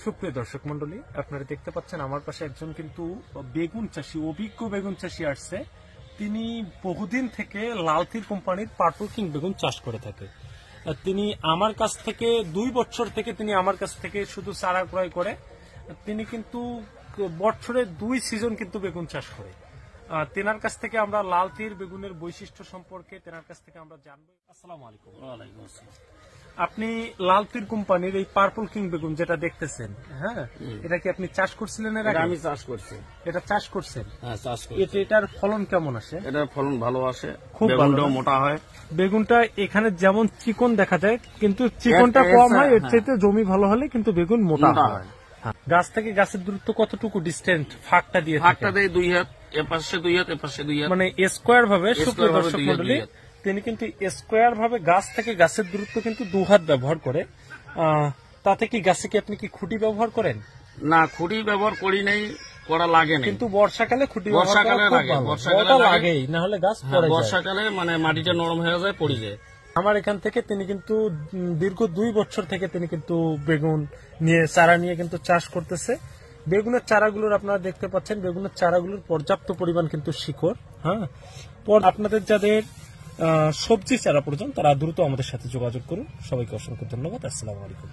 সুপ্রিয় দর্শক মন্ডলী, আপনারা দেখতে পাচ্ছেন আমার পাশে একজন কিন্তু বেগুন চাষী, অভিজ্ঞ বেগুন চাষী আসছে। তিনি বহুদিন থেকে লালতির কোম্পানির পার্পল কিং বেগুন চাষ করে থাকে। তিনি আমার কাছ থেকে 2 বছর থেকে তিনি আমার কাছ থেকে শুধু চারা ক্রয় করে। তিনি কিন্তু বছরে 2 সিজন কিন্তু বেগুন চাষ করে। তেনার কাছ থেকে আমরা লালতির বেগুনের বৈশিষ্ট্য সম্পর্কে তেনার কাছ থেকে আমরা জানবো। আসসালামু আলাইকুম। ওয়ালাইকুম আসসালাম। আপনি লালতির কোম্পানির এই পার্পল কিং বেগুন যেটা দেখতেছেন, হ্যাঁ, এটা কি আপনি চাষ করছিলেন এর আগে? আমি চাষ করছি। এটা চাষ করছেন? হ্যাঁ, চাষ করছি। এটার ফলন কেমন আসে? এটার ফলন ভালো আসে, খুব ভালো। বেগুনটাও মোটা হয়। বেগুনটা এখানে যেমন চিকন দেখা যায়, কিন্তু চিকনটা কম হয়, এর চাইতে জমি ভালো হলে কিন্তু বেগুন মোটা হয়। গাছ থেকে গাছের দূরত্ব কতটুকু ডিস্টেন্ট ফাঁকটা দিয়ে? ফাঁকটা দিয়ে 2 হাত, এপাশে 2 হাত, এপাশে 2 হাত, মানে স্কোয়ার ভাবে। সুপ্রিয় স্কোয়ার ভাবে দর্শক 2 হাত, মন্ডলী, 2 হাত। তিনি কিন্তু স্কোয়ার ভাবে গাছ থেকে গাছের দূরত্ব কিন্তু 2 হাত ব্যবহার করে। তাতে কি গাছে কি আপনি কি খুঁটি ব্যবহার করেন? না, খুঁটি ব্যবহার করি নাই, করা লাগে না। কিন্তু বর্ষাকালে খুঁটি বর্ষাকালে লাগে, বর্ষাকালে লাগেই, না হলে গাছ পড়ে যায়। বর্ষাকালে মানে মাটিটা নরম হয়ে যায়, পড়ে যায়। আমার এখান থেকে তিনি কিন্তু দীর্ঘ 2 বছর থেকে তিনি কিন্তু বেগুন নিয়ে চারা নিয়ে কিন্তু চাষ করতেছে। বেগুনের চারাগুলোর আপনারা দেখতে পাচ্ছেন, বেগুনের চারাগুলোর পর্যাপ্ত পরিমাণ কিন্তু শিকড়। হ্যাঁ, আপনাদের যাদের সবজি চারা প্রয়োজন তারা দ্রুত আমাদের সাথে যোগাযোগ করুন। সবাইকে অসংখ্য ধন্যবাদ। আসসালামু আলাইকুম।